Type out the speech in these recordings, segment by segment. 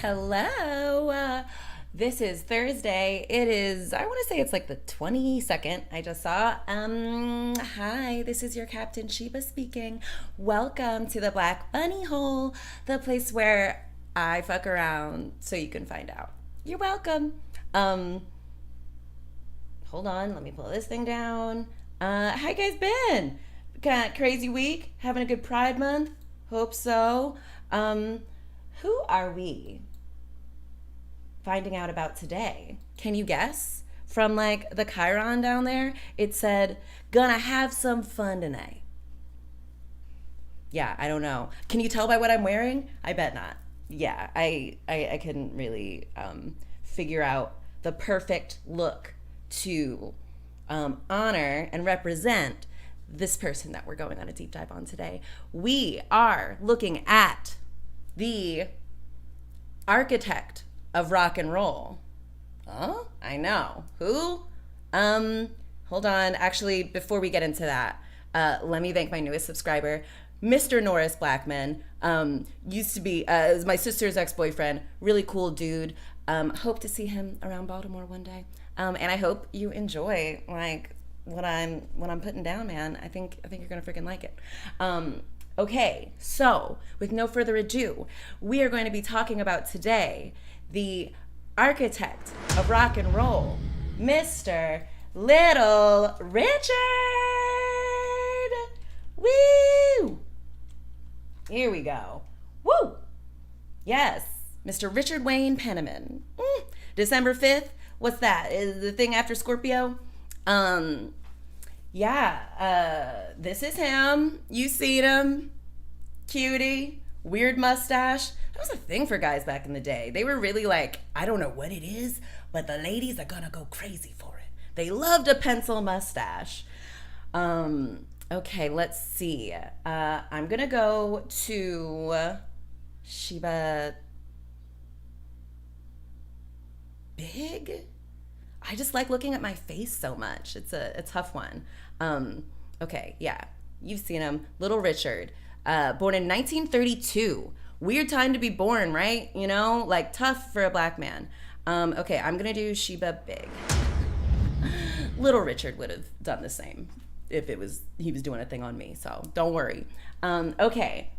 Hello. This is Thursday. It is, I want to say it's like the 22nd. I just saw. Hi, this is your Captain Sheba speaking. Welcome to the Black Bunny Hole, the place where I fuck around so you can find out. You're welcome. Hold on, let me pull this thing down. How you guys been? Kind of crazy week? Having a good Pride Month? Hope so. Who are we finding out about today? Can you guess? From like the Chiron down there, it said, gonna have some fun tonight. Yeah, I don't know. Can you tell by what I'm wearing? I bet not. Yeah, I couldn't really figure out the perfect look to honor and represent this person that we're going on a deep dive on today. We are looking at the architect of rock and roll. Oh, I know. Who? Hold on. Actually, before we get into that, let me thank my newest subscriber, Mr. Norris Blackman. Used to be my sister's ex-boyfriend. Really cool dude. Hope to see him around Baltimore one day. And I hope you enjoy like what I'm putting down, man. I think you're gonna freaking like it. Okay, so with no further ado, we are going to be talking about today the architect of rock and roll, Mr. Little Richard. Woo! Here we go. Woo! Yes, Mr. Richard Wayne Penniman. December 5th. What's that? Is the thing after Scorpio? This is him. You seen him. Cutie. Weird mustache. That was a thing for guys back in the day. They were really like, I don't know what it is, but the ladies are gonna go crazy for it. They loved a pencil mustache. Okay, let's see. I'm gonna go to Sheba Big. I just like looking at my face so much. It's a tough one. Okay, yeah. You've seen him. Little Richard. Born in 1932. Weird time to be born, right? You know, like tough for a black man. Okay, I'm gonna do Sheba Big. Little Richard would have done the same if he was doing a thing on me, so don't worry. Okay,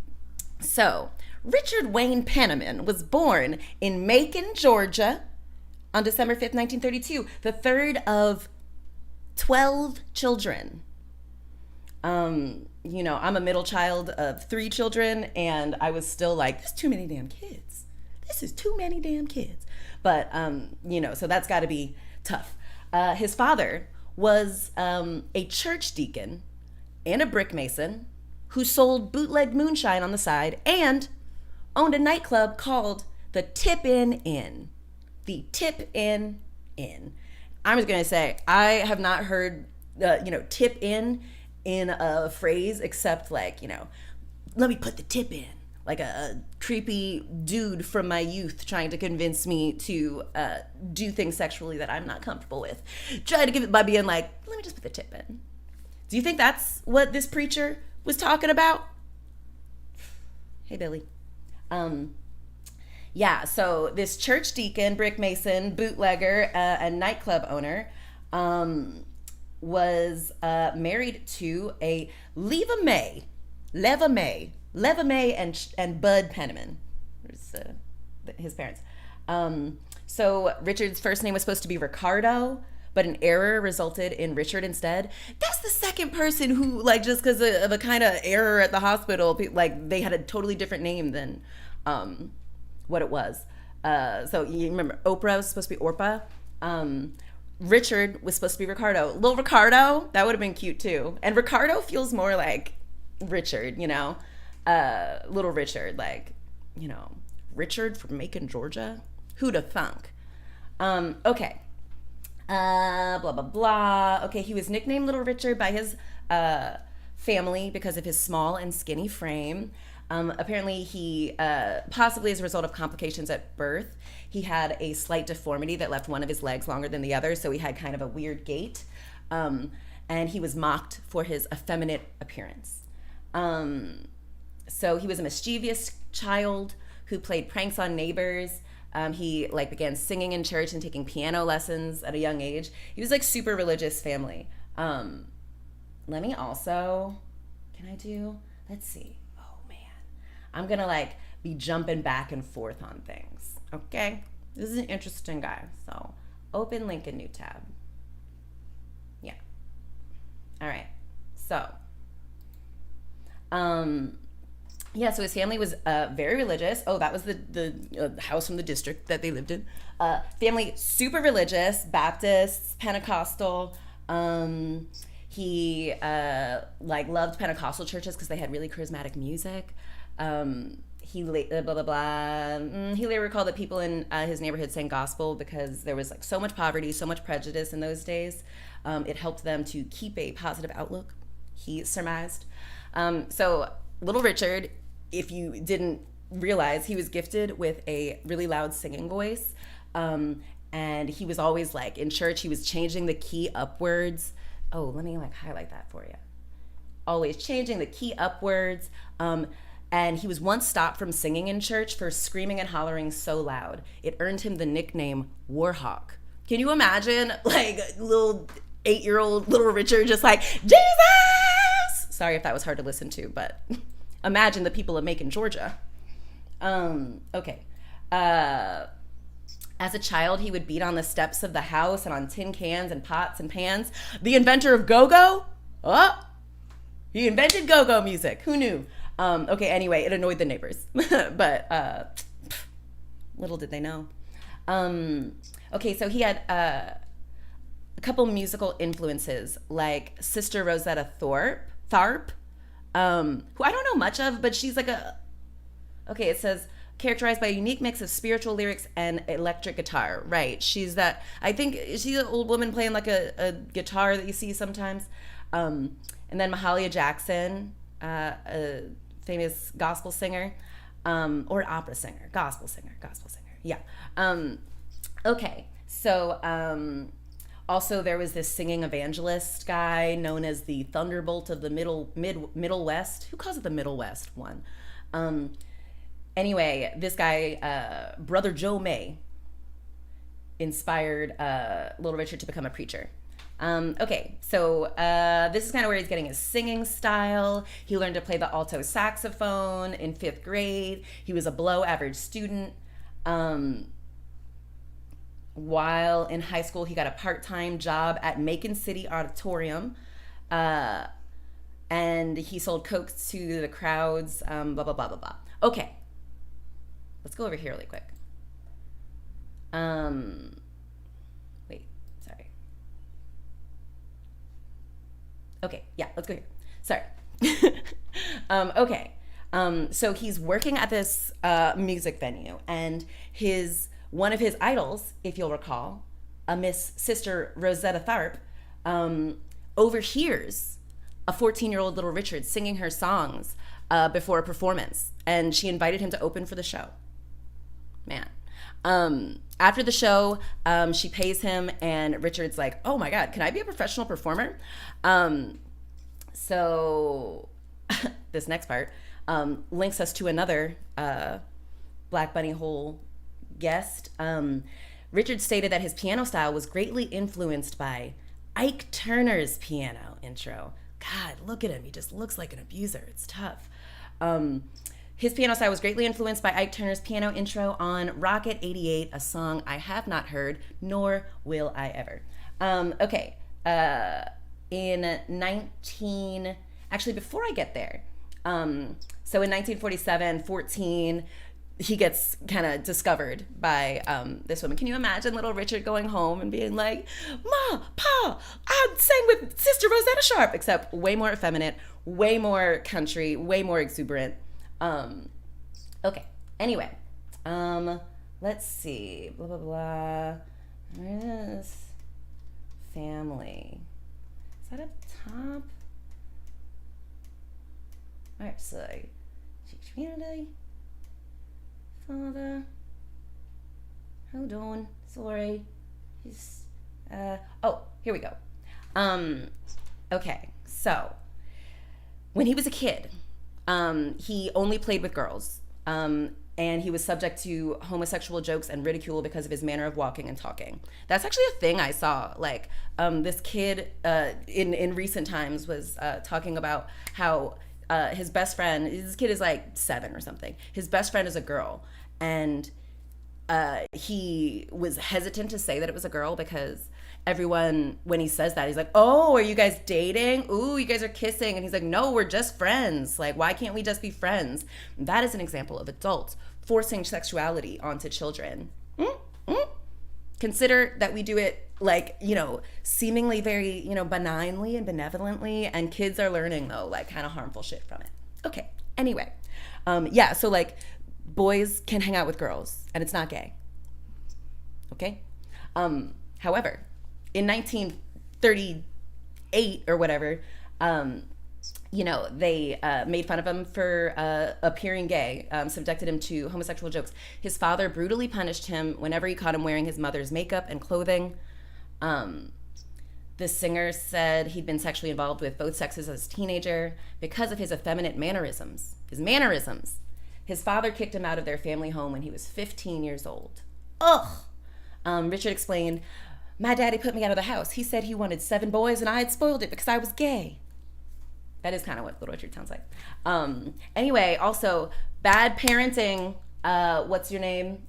so Richard Wayne Penniman was born in Macon, Georgia, on December 5th, 1932, the third of 12 children. I'm a middle child of 3 children, and I was still like, there's too many damn kids. This is too many damn kids. But, so that's got to be tough. His father was a church deacon and a brick mason who sold bootleg moonshine on the side and owned a nightclub called the Tip-In Inn. The Tip-In Inn. I was going to say, I have not heard, tip in a phrase except like, let me put the tip in. Like a creepy dude from my youth trying to convince me to do things sexually that I'm not comfortable with. Try to give it by being like, let me just put the tip in. Do you think that's what this preacher was talking about? Hey, Billy. Yeah, so this church deacon, brick mason, bootlegger, and nightclub owner was married to a Leva Mae and Bud Penniman, his parents. So Richard's first name was supposed to be Ricardo, but an error resulted in Richard instead. That's the second person who, like, just because of a kind of error at the hospital, like, they had a totally different name than what it was. So you remember Oprah was supposed to be Orpah. Richard was supposed to be Ricardo. Little Ricardo, that would have been cute too. And Ricardo feels more like Richard, Little Richard, like, Richard from Macon, Georgia. Who'da thunk? Okay. Blah, blah, blah. Okay, he was nicknamed Little Richard by his family because of his small and skinny frame. Apparently he, possibly as a result of complications at birth, he had a slight deformity that left one of his legs longer than the other, so he had kind of a weird gait. And he was mocked for his effeminate appearance. So he was a mischievous child who played pranks on neighbors. He like began singing in church and taking piano lessons at a young age. He was like super religious family. Let me also, can I do, let's see. Oh man, I'm gonna like be jumping back and forth on things. Okay, this is an interesting guy. So open link in new tab. Yeah. All right. So, yeah, so his family was very religious. Oh, that was the house from the district that they lived in. Family super religious, Baptists, Pentecostal. He like loved Pentecostal churches because they had really charismatic music. He blah blah blah. He later recalled that people in his neighborhood sang gospel because there was like so much poverty, so much prejudice in those days. It helped them to keep a positive outlook, he surmised. So Little Richard, if you didn't realize, he was gifted with a really loud singing voice. And he was always like in church, he was changing the key upwards. Oh, let me like highlight that for you. Always changing the key upwards. And he was once stopped from singing in church for screaming and hollering so loud. It earned him the nickname Warhawk. Can you imagine like little 8-year-old Little Richard just like, Jesus! Sorry if that was hard to listen to, but imagine the people of Macon, Georgia. Okay. As a child, he would beat on the steps of the house and on tin cans and pots and pans. The inventor of go-go? Oh, he invented go-go music. Who knew? Okay, anyway, it annoyed the neighbors. But little did they know. Okay, so he had a couple musical influences, like Sister Rosetta Tharpe, who I don't know much of, but she's like okay, it says, characterized by a unique mix of spiritual lyrics and electric guitar. Right. She's that, I think she's an old woman playing like a guitar that you see sometimes. And then Mahalia Jackson, a famous gospel singer, or opera singer, gospel singer. Yeah. Okay. So, also there was this singing evangelist guy known as the Thunderbolt of the Middle West. Who calls it the Middle West one? Anyway, this guy, Brother Joe May, inspired Little Richard to become a preacher. Okay, so this is kind of where he's getting his singing style. He learned to play the alto saxophone in 5th grade. He was a below average student. While in high school, he got a part-time job at Macon City Auditorium. And he sold Coke to the crowds, blah, blah, blah, blah, blah. Okay. Let's go over here really quick. Wait, sorry. Okay, yeah, let's go here. Sorry. Okay. So he's working at this music venue, and one of his idols, if you'll recall, Miss Sister Rosetta Tharpe, overhears a 14-year-old Little Richard singing her songs before a performance, and she invited him to open for the show. Man. After the show, she pays him, and Richard's like, oh my God, can I be a professional performer? So this next part links us to another Black Bunny Hole guest. Richard stated that his piano style was greatly influenced by Ike Turner's piano intro. God, look at him. He just looks like an abuser. It's tough. His piano style was greatly influenced by Ike Turner's piano intro on Rocket 88, a song I have not heard, nor will I ever. Okay. Actually, before I get there, so in 1947, 14, he gets kind of discovered by this woman. Can you imagine Little Richard going home and being like, Ma, Pa, I sang with Sister Rosetta Sharp, except way more effeminate, way more country, way more exuberant. Okay, anyway, let's see, blah, blah, blah. Where is family? Is that up top? All right, so community, father, hold on, sorry, he's, oh, here we go. Okay, so when he was a kid, he only played with girls. And he was subject to homosexual jokes and ridicule because of his manner of walking and talking. That's actually a thing I saw. Like, this kid in recent times was talking about how his best friend, this kid is like 7 or something. His best friend is a girl, and he was hesitant to say that it was a girl because everyone, when he says that, he's like, oh, are you guys dating? Ooh, you guys are kissing. And he's like, no, we're just friends. Like, why can't we just be friends? That is an example of adults forcing sexuality onto children. Consider that we do it, like, seemingly very, benignly and benevolently, and kids are learning, though, like, kind of harmful shit from it. Okay, anyway. Yeah, so, like, boys can hang out with girls, and it's not gay. Okay? However, in 1938 or whatever, they made fun of him for appearing gay, subjected him to homosexual jokes. His father brutally punished him whenever he caught him wearing his mother's makeup and clothing. The singer said he'd been sexually involved with both sexes as a teenager because of his effeminate mannerisms. His father kicked him out of their family home when he was 15 years old. Ugh! Richard explained, my daddy put me out of the house. He said he wanted 7 boys and I had spoiled it because I was gay. That is kind of what Little Richard sounds like. Anyway, also, bad parenting, what's your name?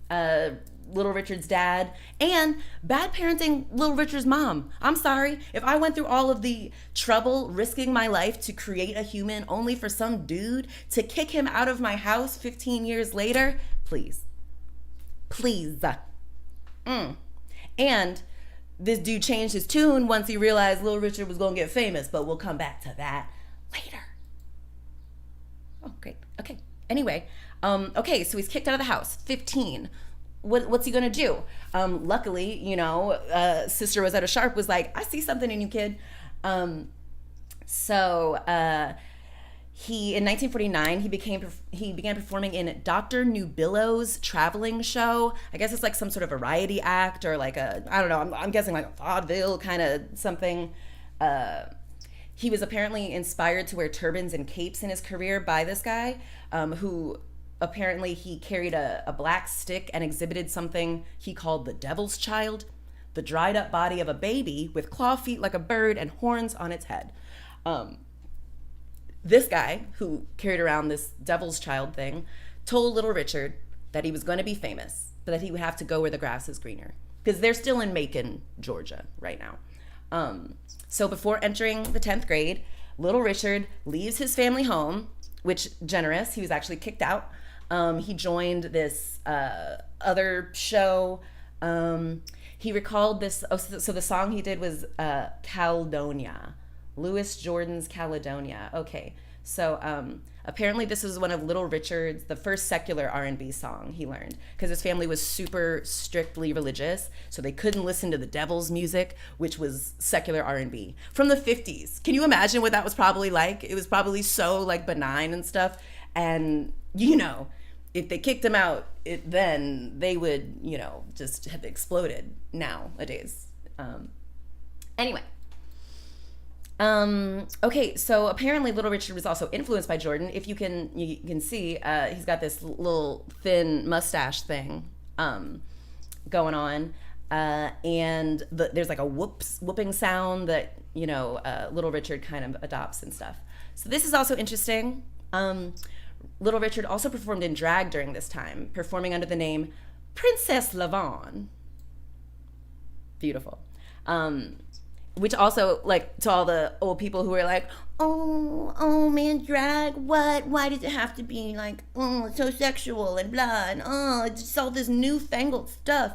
Little Richard's dad. And bad parenting Little Richard's mom. I'm sorry. If I went through all of the trouble risking my life to create a human only for some dude to kick him out of my house 15 years later, please. Please. And this dude changed his tune once he realized Little Richard was going to get famous, but we'll come back to that later. Oh, great. Okay. Anyway, okay, so he's kicked out of the house, 15. What's he gonna do? Luckily, Sister Rosetta Sharp was like, I see something in you, kid. In 1949, he began performing in Dr. Nubillow's traveling show. I guess it's like some sort of variety act or like I don't know, I'm guessing like a vaudeville kind of something. He was apparently inspired to wear turbans and capes in his career by this guy, who apparently he carried a black stick and exhibited something he called the Devil's Child, the dried up body of a baby with claw feet like a bird and horns on its head. This guy who carried around this Devil's Child thing told Little Richard that he was going to be famous, but that he would have to go where the grass is greener, because they're still in Macon, Georgia right now. So before entering the 10th grade, Little Richard leaves his family home, which, generous, he was actually kicked out. He joined this other show. He recalled this, so the song he did was Caledonia, Louis Jordan's Caledonia. Okay, so apparently this was one of Little Richard's, the first secular R&B song he learned, because his family was super strictly religious, so they couldn't listen to the devil's music, which was secular R&B from the 50s. Can you imagine what that was probably like? It was probably so like benign and stuff, and if they kicked him out, then they would, just have exploded nowadays. Anyway. Okay, so apparently Little Richard was also influenced by Jordan. If you can see, he's got this little thin mustache thing going on, and there's like a whooping sound that Little Richard kind of adopts and stuff. So this is also interesting. Little Richard also performed in drag during this time, performing under the name Princess Lavon. Beautiful. Which also, like, to all the old people who were like, oh man, drag, what? Why does it have to be like, so sexual and blah, and it's just all this newfangled stuff.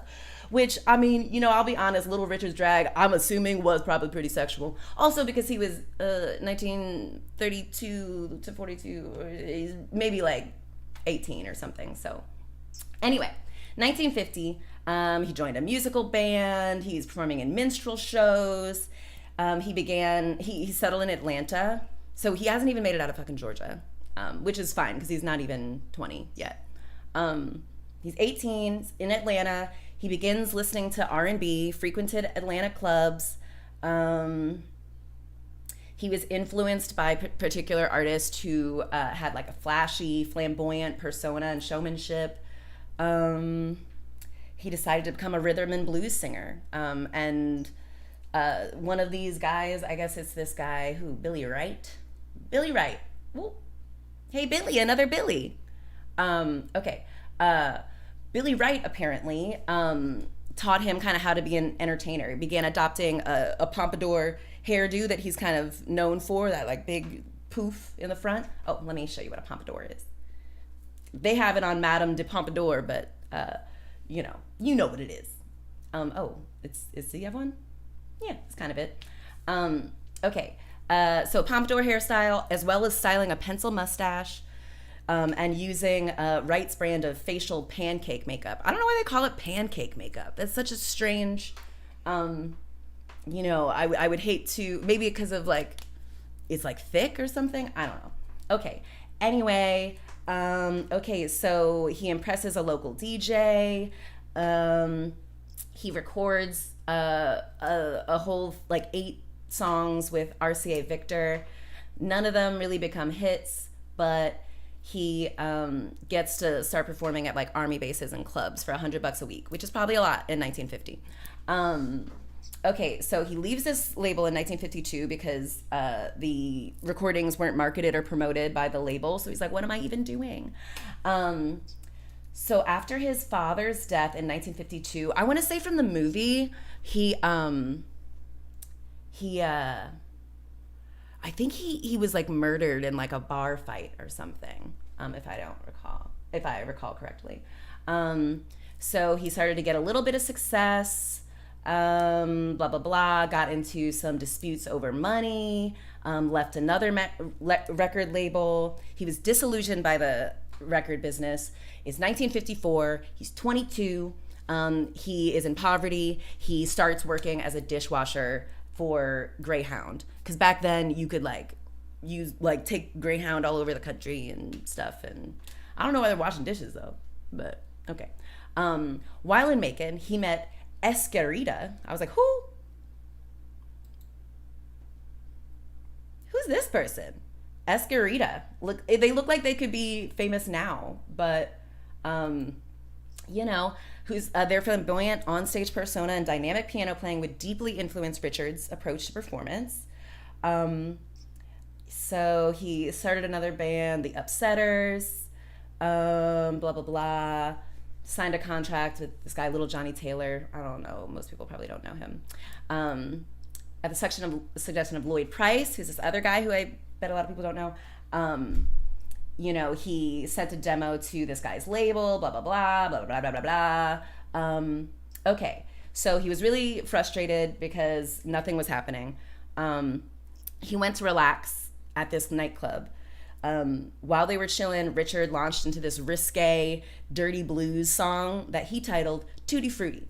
Which, I mean, I'll be honest, Little Richard's drag, I'm assuming, was probably pretty sexual. Also because he was 1932 to 42, maybe like 18 or something. So anyway, 1950, he joined a musical band. He's performing in minstrel shows. He settled in Atlanta. So he hasn't even made it out of fucking Georgia, which is fine because he's not even 20 yet. He's 18 in Atlanta. He begins listening to R&B, frequented Atlanta clubs. He was influenced by particular artists who had like a flashy, flamboyant persona and showmanship. Um, he decided to become a rhythm and blues singer. And one of these guys, I guess it's this guy who, Billy Wright. Billy Wright. Woo. Hey, Billy, another Billy. Okay. Billy Wright apparently taught him kind of how to be an entertainer. He began adopting a pompadour hairdo that he's kind of known for, that like big poof in the front. Oh, let me show you what a pompadour is. They have it on Madame de Pompadour, but you know what it is. Oh, do you have one? Yeah, it's kind of it. Okay, so pompadour hairstyle, as well as styling a pencil mustache, and using Wright's brand of facial pancake makeup. I don't know why they call it pancake makeup. That's such a strange, I would hate to, maybe because of like, it's like thick or something. I don't know. Okay. Anyway, okay, so he impresses a local DJ. He records a whole like 8 songs with RCA Victor. None of them really become hits, but he gets to start performing at like army bases and clubs for $100 a week, which is probably a lot in 1950. Okay, so he leaves this label in 1952 because the recordings weren't marketed or promoted by the label. So he's like, what am I even doing? So after his father's death in 1952, I want to say from the movie, I think he was like murdered in like a bar fight or something, if I recall correctly. So he started to get a little bit of success, blah, blah, blah, got into some disputes over money, left another record label. He was disillusioned by the record business. It's 1954. He's 22. He is in poverty. He starts working as a dishwasher for Greyhound, because back then you could take Greyhound all over the country and stuff. And I don't know why they're washing dishes though, but okay. While in Macon, he met Esquerita. I was like, who's this person? Esquerita. They look like they could be famous now, but who's their flamboyant onstage persona and dynamic piano playing would deeply influence Richard's approach to performance. So he started another band, the Upsetters, blah, blah, blah. Signed a contract with this guy, Little Johnny Taylor. I don't know. Most people probably don't know him. At the suggestion of Lloyd Price, who's this other guy who I bet a lot of people don't know. He sent a demo to this guy's label, blah, blah, blah, blah, blah, blah, blah, blah. Okay, so he was really frustrated because nothing was happening. He went to relax at this nightclub. While they were chilling, Richard launched into this risque, dirty blues song that he titled Tutti Frutti.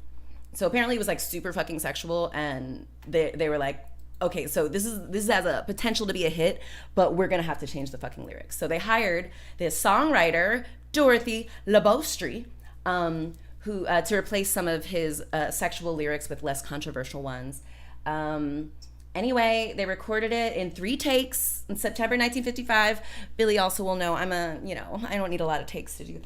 So apparently it was like super fucking sexual, and they were like, okay, so this has a potential to be a hit, but we're gonna have to change the fucking lyrics. So they hired this songwriter, Dorothy Labostri, who to replace some of his sexual lyrics with less controversial ones. Anyway, they recorded it in 3 takes in September 1955. Billy also will know I don't need a lot of takes to do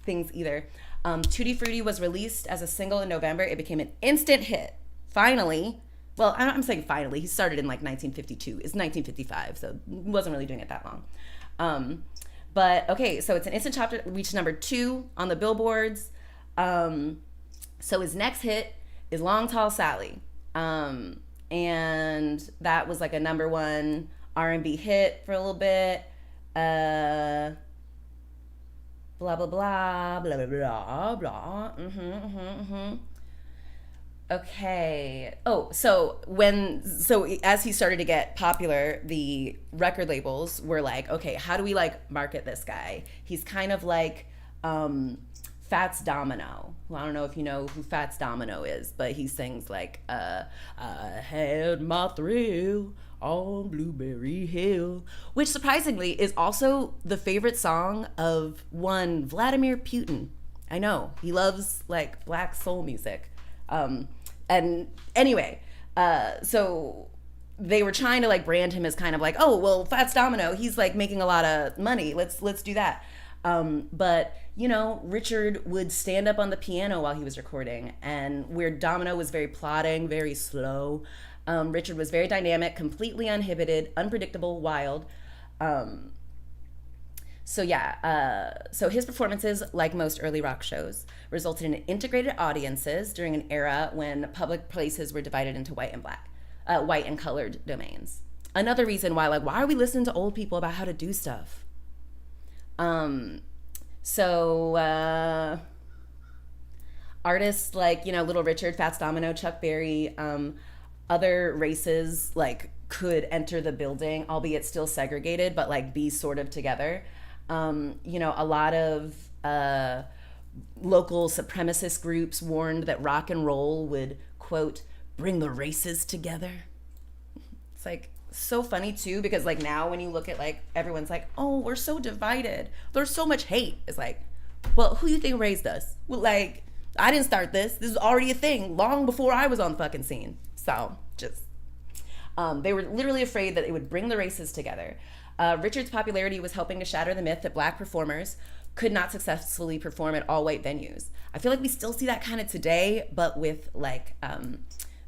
things either. Tutti Frutti was released as a single in November. It became an instant hit. Finally. Well, I'm saying finally. He started in like 1952. It's 1955, so he wasn't really doing it that long. But okay, so it's an instant chart, reached number 2 on the billboards. So his next hit is Long Tall Sally. And that was like a number 1 R&B hit for a little bit. Blah, blah, blah, blah, blah, blah, blah. Okay. Oh, so as he started to get popular, the record labels were like, okay, how do we like market this guy? He's kind of like Fats Domino. Well, I don't know if you know who Fats Domino is, but he sings like I had my thrill on Blueberry Hill, which surprisingly is also the favorite song of one Vladimir Putin. I know, he loves like black soul music. And anyway, so they were trying to like brand him as kind of like, oh well, Fats Domino, he's like making a lot of money. Let's do that. But you know, Richard would stand up on the piano while he was recording, and where Domino was very plodding, very slow, Richard was very dynamic, completely uninhibited, unpredictable, wild. Um, so his performances, like most early rock shows, resulted in integrated audiences during an era when public places were divided into white and colored domains. Another reason why, like, why are we listening to old people about how to do stuff? Um, so artists like, you know, Little Richard, Fats Domino, Chuck Berry, other races like could enter the building, albeit still segregated, but like be sort of together. You know, a lot of local supremacist groups warned that rock and roll would, quote, bring the races together. It's like so funny too, because like now when you look at like everyone's like, oh, we're so divided, there's so much hate. It's like, well, who do you think raised us? Well, like, I didn't start this is already a thing long before I was on the fucking scene. So just they were literally afraid that it would bring the races together. Richard's popularity was helping to shatter the myth that black performers could not successfully perform at all white venues. I feel like we still see that kind of today, but with like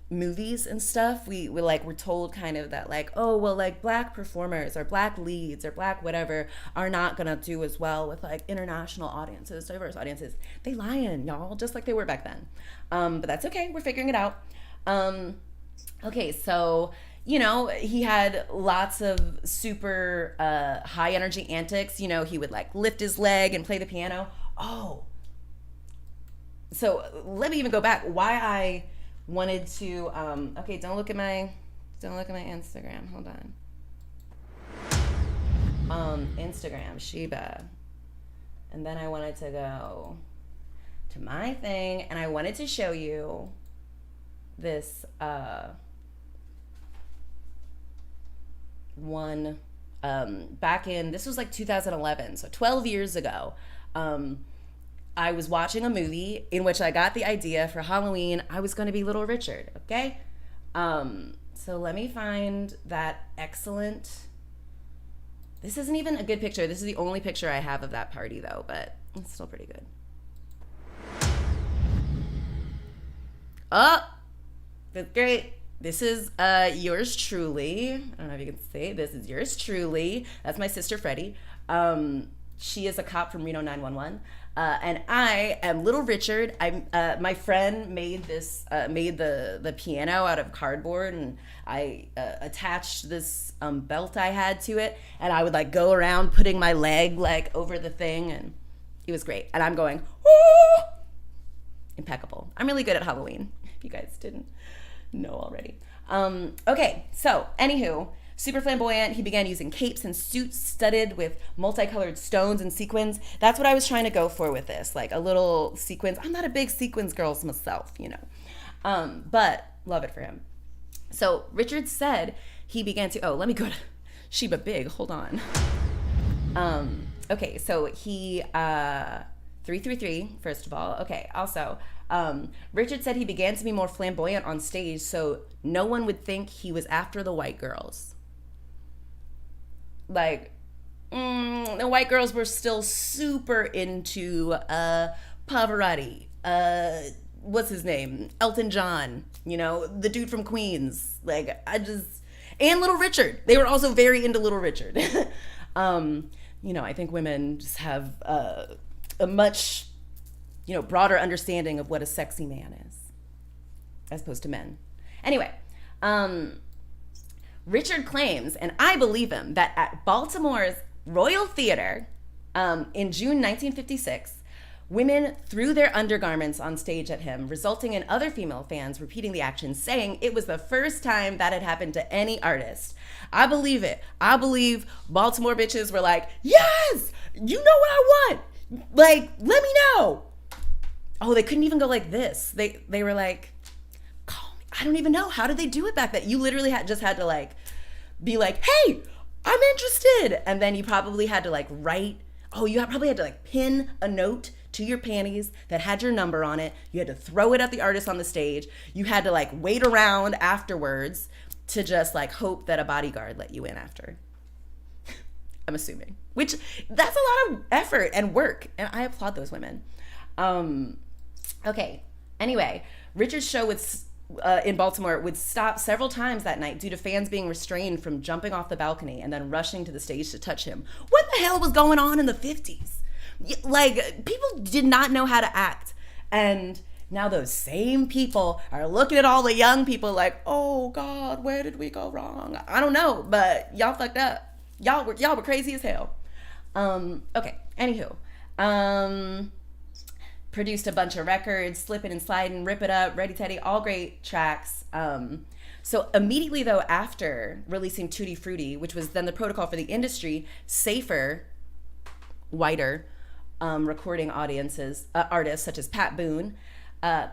movies and stuff, we're told kind of that like, oh well, like black performers or black leads or black whatever are not gonna do as well with like international audiences, diverse audiences. They lying, y'all, just like they were back then. But that's okay, we're figuring it out. Okay, so you know, he had lots of super high energy antics. You know, he would like lift his leg and play the piano. Oh, so let me even go back. Why I wanted to. Okay, don't look at my Instagram. Hold on. Instagram Sheba, and then I wanted to go to my thing, and I wanted to show you this. One back in, this was like 2011, so 12 years ago. I was watching a movie in which I got the idea for Halloween I was going to be Little Richard. Okay, so let me find that excellent. This isn't even a good picture. This is the only picture I have of that party though, but it's still pretty good. Oh, that's great. This is yours truly. I don't know if you can see. This is yours truly. That's my sister Freddie. She is a cop from Reno 911, and I am Little Richard. My friend made the piano out of cardboard, and I attached this belt I had to it, and I would like go around putting my leg like over the thing, and it was great. And I'm going, oh! Impeccable. I'm really good at Halloween, if you guys didn't know already. Okay, so anywho, super flamboyant. He began using capes and suits studded with multicolored stones and sequins. That's what I was trying to go for with this, like a little sequins. I'm not a big sequins girl myself, you know, but love it for him. So Richard said he began to, let me go to Sheba Big, hold on. Okay, so he 333, first of all. Okay, also, Richard said he began to be more flamboyant on stage so no one would think he was after the white girls. Like, the white girls were still super into Pavarotti, what's his name? Elton John, you know, the dude from Queens. Like, and Little Richard. They were also very into Little Richard. You know, I think women just have a much, you know, broader understanding of what a sexy man is as opposed to men. Anyway, Richard claims, and I believe him, that at Baltimore's Royal Theater in June 1956, women threw their undergarments on stage at him, resulting in other female fans repeating the action, saying it was the first time that had happened to any artist. I believe it. I believe Baltimore bitches were like, yes, you know what I want. Like, let me know. Oh, they couldn't even go like this. They were like, call me. I don't even know. How did they do it back then? You literally just had to like be like, hey, I'm interested. And then you probably had to like write. Oh, you probably had to like pin a note to your panties that had your number on it. You had to throw it at the artist on the stage. You had to like wait around afterwards. to just like hope that a bodyguard let you in after. I'm assuming. Which, that's a lot of effort and work, and I applaud those women. Okay, anyway, Richard's show in Baltimore would stop several times that night due to fans being restrained from jumping off the balcony and then rushing to the stage to touch him. What the hell was going on in the 50s? Like, people did not know how to act. And now those same people are looking at all the young people like, oh God, where did we go wrong? I don't know, but y'all fucked up. Y'all were crazy as hell. Okay, anywho. Produced a bunch of records, Slippin' and Slidin', Rip It Up, Ready Teddy, all great tracks. So immediately though, after releasing Tutti Frutti, which was then the protocol for the industry, safer, whiter recording artists such as Pat Boone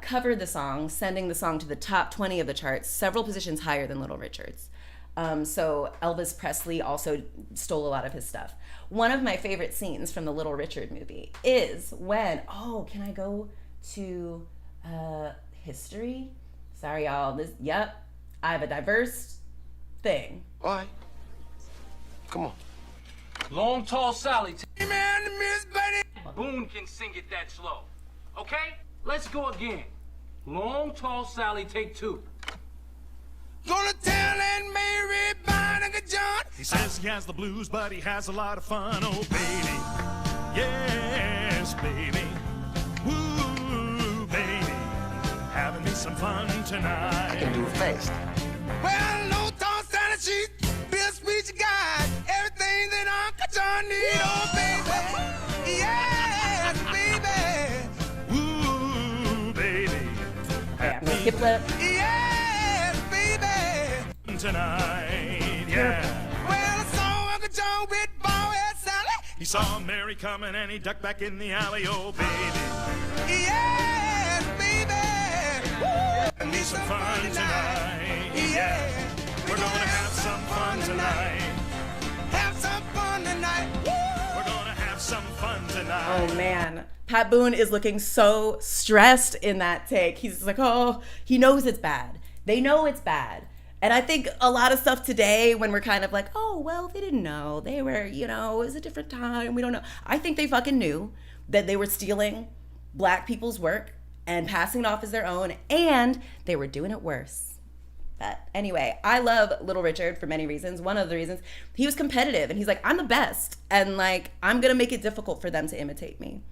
covered the song, sending the song to the top 20 of the charts, several positions higher than Little Richard's. So Elvis Presley also stole a lot of his stuff. One of my favorite scenes from the Little Richard movie is when, can I go to history? Sorry, y'all. I have a diverse thing. All right. Come on. Long, tall Sally. Hey, man, Miss Betty. Boone can sing it that slow. Okay? Let's go again. Long, tall Sally, take 2. Gonna tell Aunt Mary about Uncle John. He says he has the blues, but he has a lot of fun. Oh, baby. Yes, baby. Woo, baby. Having me some fun tonight. I can do it fast. Well, no tall Sally, she's Bill Speech guy. Everything that Uncle John need, oh, baby. Yes, baby. Woo, baby. Yeah, I'm gonna skip that. Yes, baby. Tonight, yeah. Well, I saw Uncle John with Bald-head Sally. He saw Mary coming and he ducked back in the alley. Oh, baby. Yes, baby. Woo. Need some fun tonight. Yeah. We're gonna have some fun tonight. Have some fun tonight. Woo. We're gonna have some fun tonight. Oh man, Pat Boone is looking so stressed in that take. He's like, he knows it's bad. They know it's bad. And I think a lot of stuff today, when we're kind of like, oh, well, they didn't know. They were, it was a different time. We don't know. I think they fucking knew that they were stealing black people's work and passing it off as their own, and they were doing it worse. But anyway, I love Little Richard for many reasons. One of the reasons, he was competitive, and he's like, I'm the best, and like, I'm gonna make it difficult for them to imitate me.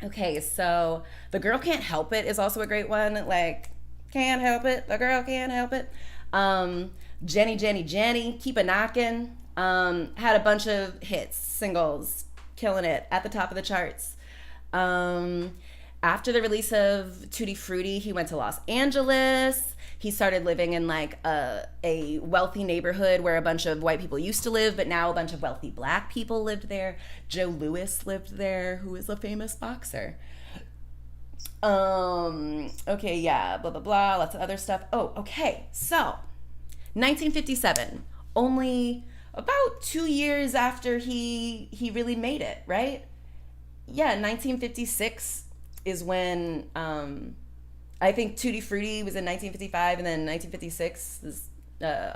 Okay, so The Girl Can't Help It is also a great one. Like, can't help it, the girl can't help it. Jenny, Jenny, Jenny, Keep a Knockin'. Had a bunch of hits, singles, killing it at the top of the charts. After the release of Tutti Frutti, he went to Los Angeles. He started living in like a wealthy neighborhood where a bunch of white people used to live, but now a bunch of wealthy black people lived there. Joe Louis lived there, who is a famous boxer. Okay, yeah, blah, blah, blah, lots of other stuff. Oh, okay, so 1957, only about 2 years after he really made it, right? Yeah, 1956 is when I think Tutti Frutti was in 1955, and then 1956 is,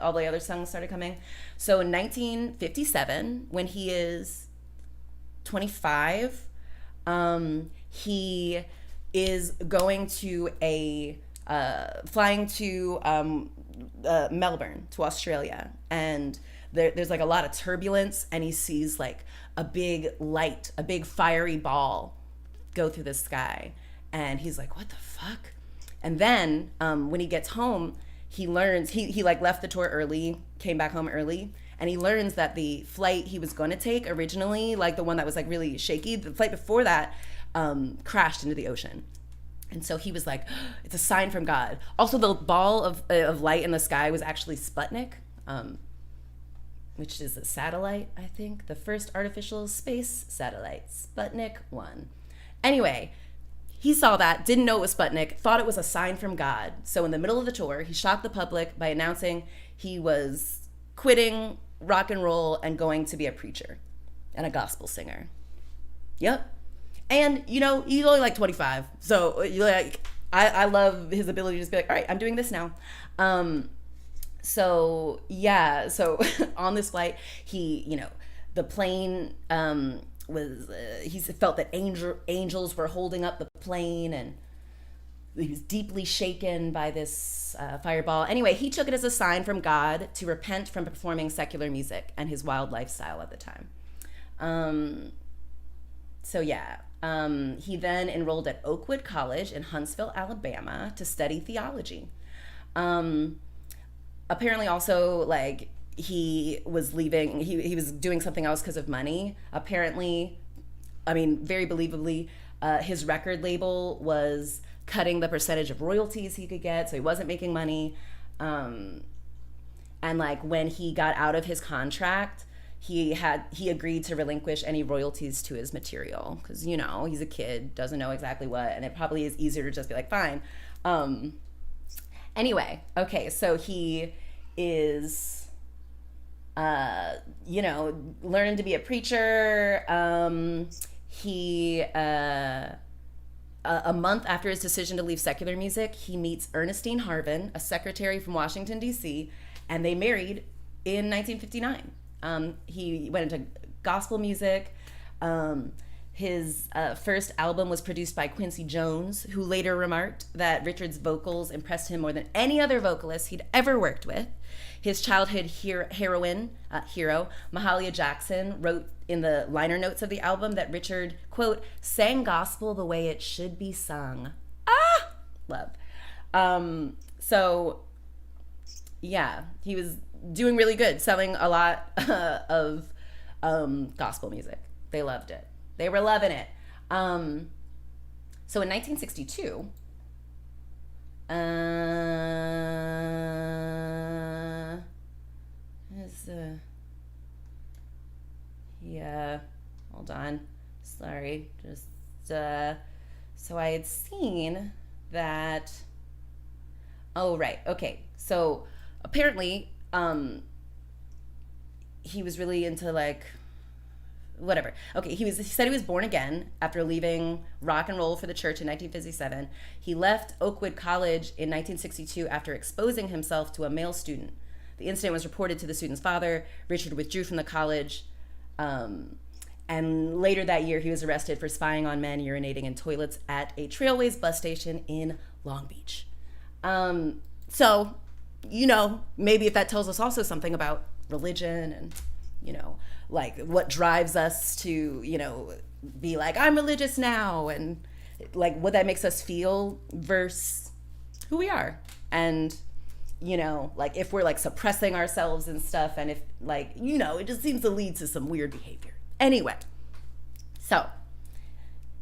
all the other songs started coming. So in 1957, when he is 25, he is going to flying to Melbourne, to Australia, and there's like a lot of turbulence, and he sees like a big light, a big fiery ball go through the sky, and he's like, what the fuck? And then when he gets home, he learns, he like left the tour early, came back home early, and he learns that the flight he was going to take originally, like the one that was like really shaky, the flight before that crashed into the ocean. And so he was like, it's a sign from God. Also, the ball of light in the sky was actually Sputnik, which is a satellite, I think. The first artificial space satellite, Sputnik 1. Anyway, he saw that, didn't know it was Sputnik, thought it was a sign from God. So in the middle of the tour, he shocked the public by announcing he was quitting rock and roll and going to be a preacher and a gospel singer. Yep. And, he's only like 25. So you're like, I love his ability to just be like, all right, I'm doing this now. So yeah, so on this flight, the plane was he felt that angels were holding up the plane, and he was deeply shaken by this fireball. Anyway, he took it as a sign from God to repent from performing secular music and his wild lifestyle at the time. He then enrolled at Oakwood College in Huntsville, Alabama, to study theology. Apparently also, like, he was leaving, he was doing something else because of money. Apparently, I mean, very believably, his record label was cutting the percentage of royalties he could get, so he wasn't making money. And like when he got out of his contract, he agreed to relinquish any royalties to his material, because he's a kid, doesn't know exactly what, and it probably is easier to just be like, fine. Anyway, okay, so he is learning to be a preacher. A month after his decision to leave secular music, he meets Ernestine Harvin, a secretary from Washington, D.C., and they married in 1959. He went into gospel music. His first album was produced by Quincy Jones, who later remarked that Richard's vocals impressed him more than any other vocalist he'd ever worked with. His childhood hero, Mahalia Jackson, wrote in the liner notes of the album that Richard, quote, sang gospel the way it should be sung. Love. So, yeah, he was doing really good, selling a lot of gospel music. They loved it. They were loving it. So in 1962, hold on. Sorry. Just, so I had seen that, oh, right. Okay. So apparently, he was really into like, whatever. Okay, he said he was born again after leaving rock and roll for the church in 1957. He left Oakwood College in 1962 after exposing himself to a male student. The incident was reported to the student's father. Richard withdrew from the college. And later that year, he was arrested for spying on men urinating in toilets at a Trailways bus station in Long Beach. So, maybe if that tells us also something about religion and, like what drives us to, be like, I'm religious now, and like what that makes us feel versus who we are. And, like if we're like suppressing ourselves and stuff, and if like, it just seems to lead to some weird behavior. Anyway, so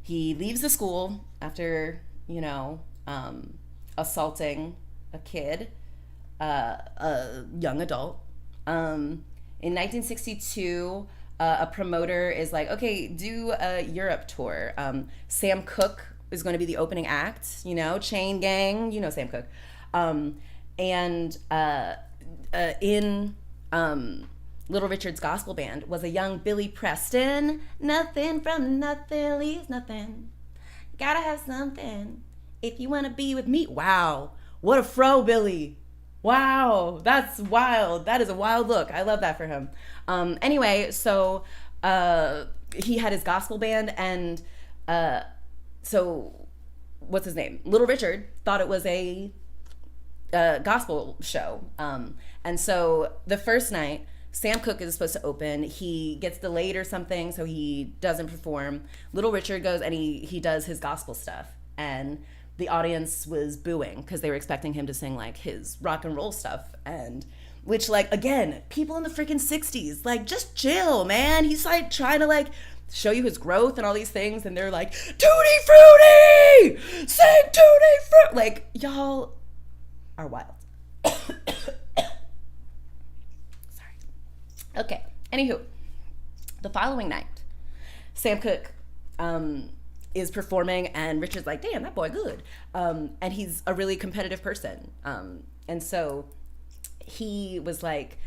he leaves the school after, assaulting a kid, a young adult. In 1962, a promoter is like, okay, do a Europe tour. Sam Cooke is going to be the opening act, Chain Gang, Sam Cooke. In Little Richard's gospel band was a young Billy Preston. Nothing from nothing leaves nothing. Gotta have something if you want to be with me. Wow. What a fro, Billy. Wow. That's wild. That is a wild look. I love that for him. Anyway, so he had his gospel band, and so what's his name? Little Richard thought it was a gospel show. And so the first night, Sam Cooke is supposed to open. He gets delayed or something, so he doesn't perform. Little Richard goes and he does his gospel stuff. And the audience was booing because they were expecting him to sing like his rock and roll stuff. And which, like, again, people in the freaking 60s, like, just chill, man. He's like trying to like show you his growth and all these things. And they're like, Tutti Frutti! Sing Tutti Frutti! Like, y'all are wild. Okay, anywho, the following night, Sam Cooke is performing, and Richard's like, damn, that boy good. And he's a really competitive person. And so he was like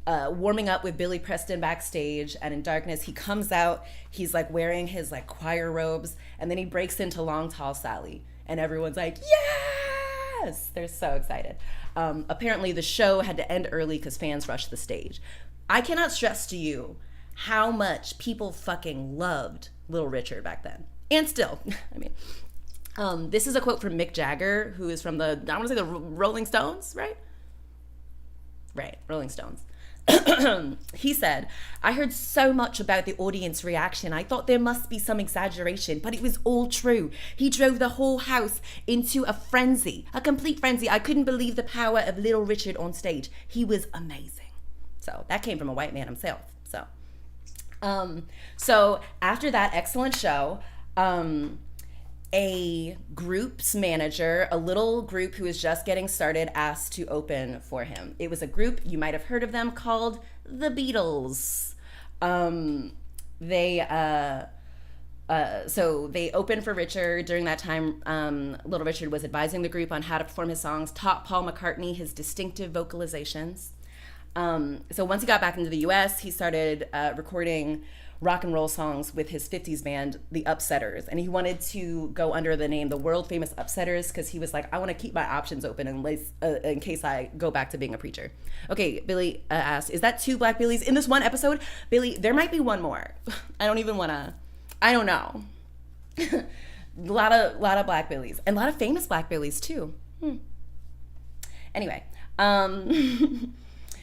warming up with Billy Preston backstage, and in darkness, he comes out, he's like wearing his like choir robes, and then he breaks into Long Tall Sally. and everyone's like, yes! They're so excited. Apparently, the show had to end early because fans rushed the stage. I cannot stress to you how much people fucking loved Little Richard back then. And still, I mean, this is a quote from Mick Jagger, who is from I want to say the Rolling Stones, right? Right, Rolling Stones. He said, I heard so much about the audience reaction. I thought there must be some exaggeration, but it was all true. He drove the whole house into a frenzy, a complete frenzy. I couldn't believe the power of Little Richard on stage. He was amazing. So that came from a white man himself. So after that excellent show, a group's manager, a little group who was just getting started, asked to open for him. It was a group, you might have heard of them, called the Beatles. So they opened for Richard. During that time, Little Richard was advising the group on how to perform his songs, taught Paul McCartney his distinctive vocalizations. So once he got back into the US, he started recording rock and roll songs with his 50s band, the Upsetters. And he wanted to go under the name the world famous Upsetters because he was like, I want to keep my options open in case I go back to being a preacher. Okay, Billy asked, is that 2 Black Billies in this one episode? Billy, there might be one more. I don't know. A lot of Black Billies and a lot of famous Black Billies too. Anyway,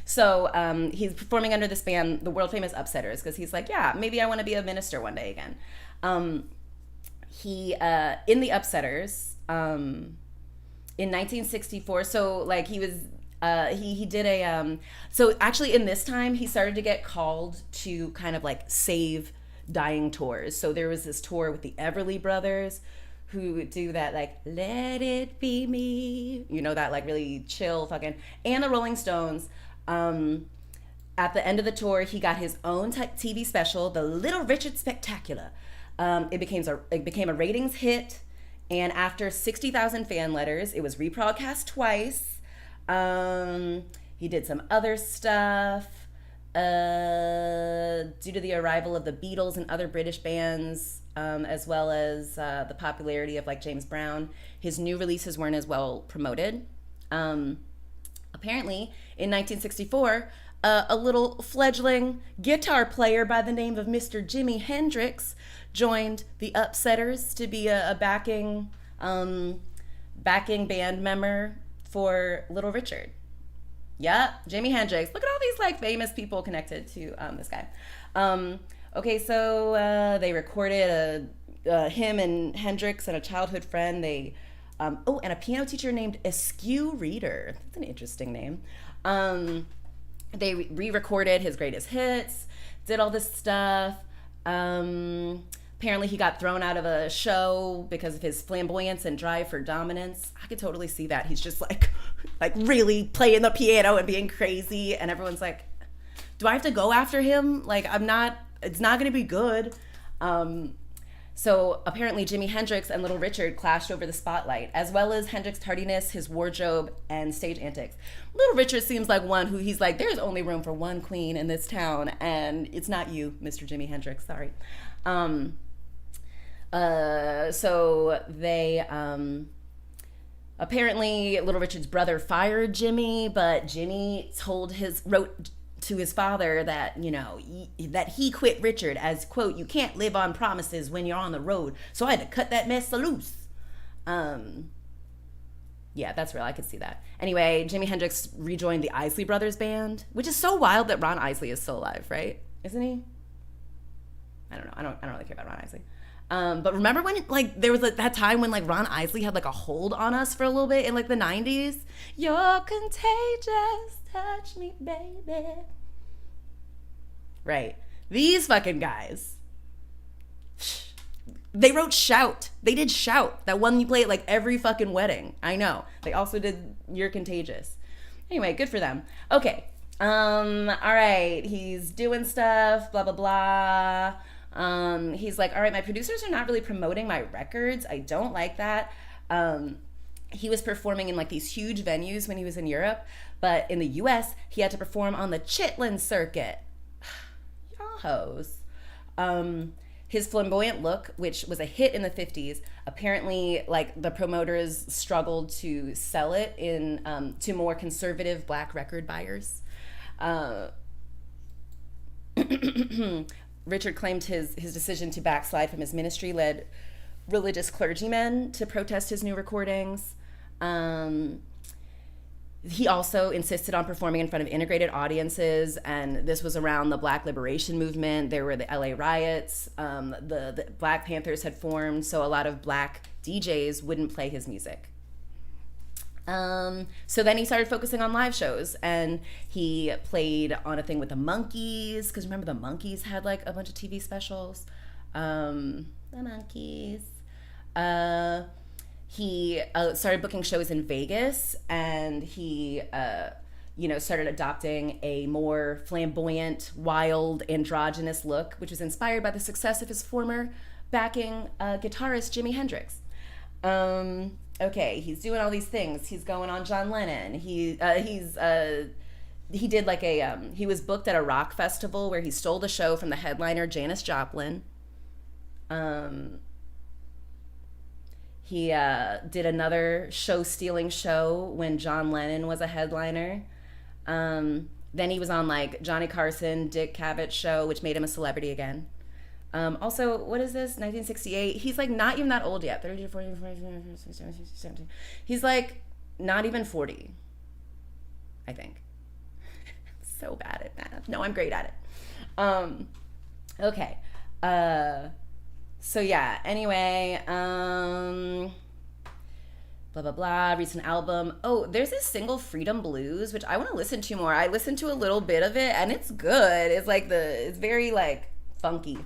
so he's performing under this band, the world famous Upsetters, because he's like, yeah, maybe I want to be a minister one day again. He in the Upsetters in 1964. So like he was he did a so actually in this time he started to get called to kind of like save dying tours. So there was this tour with the Everly Brothers who would do that like let it be me, you know, that like really chill fucking, and the Rolling Stones. At the end of the tour, he got his own TV special, The Little Richard Spectacular. It became a ratings hit, and after 60,000 fan letters, it was rebroadcast twice. He did some other stuff. Due to the arrival of the Beatles and other British bands, as well as the popularity of like James Brown, his new releases weren't as well promoted. Apparently, in 1964, a little fledgling guitar player by the name of Mr. Jimi Hendrix joined the Upsetters to be a backing band member for Little Richard. Yeah, Jimi Hendrix. Look at all these like famous people connected to this guy. Okay, so they recorded him and Hendrix and a childhood friend. They and a piano teacher named Askew Reader. That's an interesting name. They re-recorded his greatest hits, did all this stuff. Apparently he got thrown out of a show because of his flamboyance and drive for dominance. I could totally see that. He's just like really playing the piano and being crazy, and everyone's like, do I have to go after him? Like, it's not going to be good. So apparently Jimi Hendrix and Little Richard clashed over the spotlight, as well as Hendrix's tardiness, his wardrobe, and stage antics. Little Richard seems like one who he's like, there's only room for one queen in this town, and it's not you, Mr. Jimi Hendrix, sorry. So they, apparently Little Richard's brother fired Jimmy, but Jimmy wrote to his father that, you know, that he quit Richard as, quote, you can't live on promises when you're on the road, so I had to cut that mess loose. Yeah, that's real. I could see that. Anyway, Jimi Hendrix rejoined the Isley Brothers band, which is so wild that Ron Isley is still alive, right? Isn't he? I don't know. I don't really care about Ron Isley. But remember when like there was that time when like Ron Isley had like a hold on us for a little bit in like the 90s? You're contagious, touch me, baby. Right. These fucking guys. They wrote Shout. They did Shout. That one you play at like every fucking wedding. I know. They also did You're Contagious. Anyway, good for them. Okay. All right. He's doing stuff, blah, blah, blah. He's like, all right, my producers are not really promoting my records. I don't like that. He was performing in like these huge venues when he was in Europe, but in the US, he had to perform on the Chitlin circuit. Y'all hoes. His flamboyant look, which was a hit in the 50s, apparently, like, the promoters struggled to sell it in to more conservative black record buyers. Richard claimed his decision to backslide from his ministry led religious clergymen to protest his new recordings. He also insisted on performing in front of integrated audiences, and this was around the Black Liberation Movement. There were the LA riots. The Black Panthers had formed, so a lot of black DJs wouldn't play his music. So then he started focusing on live shows, and he played on a thing with the Monkees, because remember the Monkees had like a bunch of TV specials. The Monkees. He started booking shows in Vegas, and he, started adopting a more flamboyant, wild, androgynous look, which was inspired by the success of his former backing guitarist Jimi Hendrix. Okay, he's doing all these things. He's going on John Lennon. He did like he was booked at a rock festival where he stole the show from the headliner Janis Joplin. He did another show-stealing show when John Lennon was a headliner. Then he was on like Johnny Carson, Dick Cavett show, which made him a celebrity again. Also, what is this? 1968. He's like not even that old yet. 30 to 40, 17. He's like not even 40, I think. So bad at math. No, I'm great at it. Okay. So yeah, anyway, blah, blah, blah, recent album. Oh, there's this single, Freedom Blues, which I want to listen to more. I listened to a little bit of it, and it's good. It's like it's very, like, funky.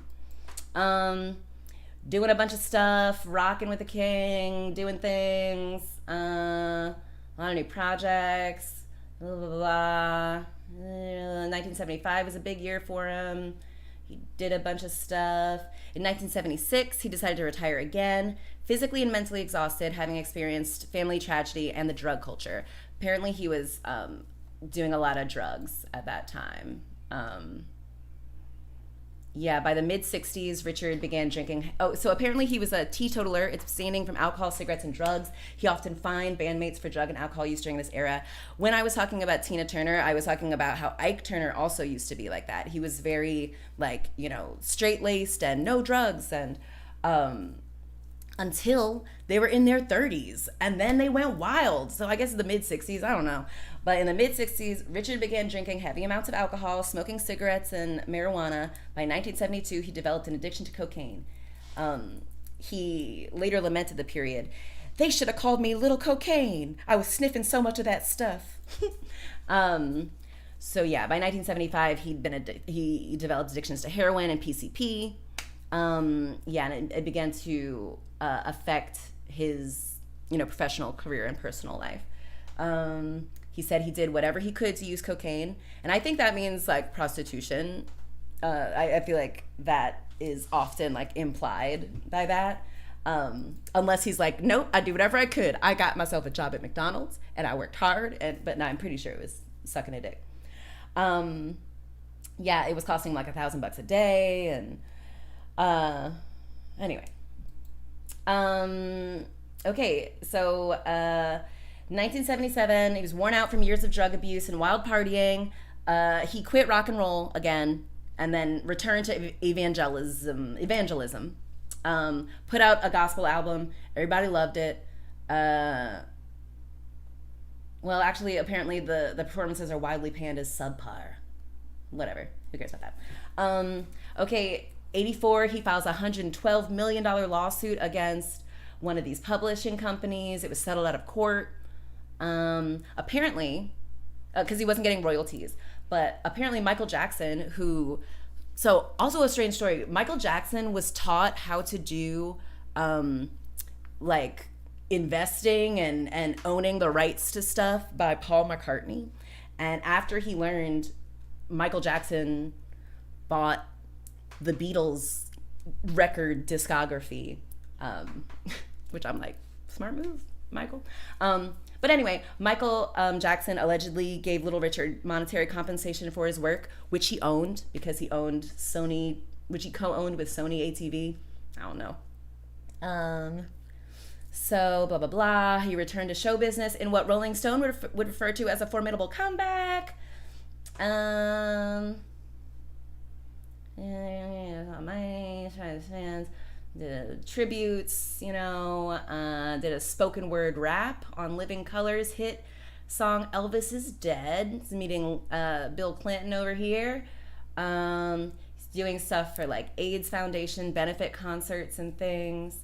Doing a bunch of stuff, rocking with the king, doing things, a lot of new projects, blah, blah, blah. 1975 was a big year for him. He did a bunch of stuff. In 1976, he decided to retire again, physically and mentally exhausted, having experienced family tragedy and the drug culture. Apparently, he was doing a lot of drugs at that time. By the mid-60s, Richard began drinking. Oh, so apparently he was a teetotaler, abstaining from alcohol, cigarettes, and drugs. He often fined bandmates for drug and alcohol use during this era. When I was talking about Tina Turner, I was talking about how Ike Turner also used to be like that. He was very, straight-laced and no drugs, and until they were in their 30s, and then they went wild. So I guess in the mid-60s, I don't know. But in the mid-60s, Richard began drinking heavy amounts of alcohol, smoking cigarettes and marijuana. By 1972, he developed an addiction to cocaine. He later lamented the period. They should have called me Little Cocaine. I was sniffing so much of that stuff. By 1975, he developed addictions to heroin and PCP. And it began to affect his, professional career and personal life. He said he did whatever he could to use cocaine, and I think that means like prostitution. I feel like that is often like implied by that, unless he's like, nope, I do whatever I could. I got myself a job at McDonald's and I worked hard, but no, I'm pretty sure it was sucking a dick. It was costing like $1,000 a day, and anyway. Okay, so 1977, he was worn out from years of drug abuse and wild partying. He quit rock and roll again, and then returned to evangelism. Put out a gospel album. Everybody loved it. Apparently the performances are widely panned as subpar. Whatever. Who cares about that? 84, he files a $112 million lawsuit against one of these publishing companies. It was settled out of court. Apparently, because he wasn't getting royalties, but apparently Michael Jackson, also a strange story, Michael Jackson was taught how to do, investing and owning the rights to stuff by Paul McCartney. And after he learned, Michael Jackson bought the Beatles record discography, which I'm like, smart move, Michael. But anyway, Michael Jackson allegedly gave Little Richard monetary compensation for his work, which he owned because he owned Sony which he co-owned with Sony ATV. I don't know. So blah blah blah. He returned to show business in what Rolling Stone would refer to as a formidable comeback. My fans did tributes, did a spoken word rap on Living Color's hit song Elvis is Dead. He's meeting Bill Clinton over here. He's doing stuff for like AIDS Foundation benefit concerts and things.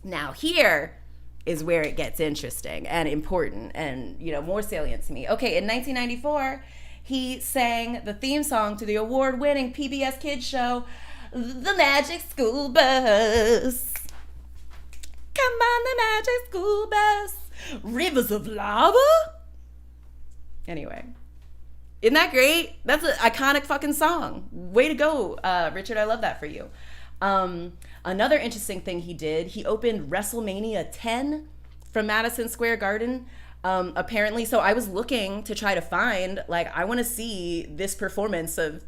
Now here is where it gets interesting and important and, more salient to me. Okay, in 1994, he sang the theme song to the award-winning PBS Kids show, The Magic School Bus. Come on, the Magic School Bus. Rivers of lava? Anyway. Isn't that great? That's an iconic fucking song. Way to go, Richard. I love that for you. Another interesting thing he did, he opened WrestleMania 10 from Madison Square Garden. Apparently, so I was looking to try to find, I want to see this performance of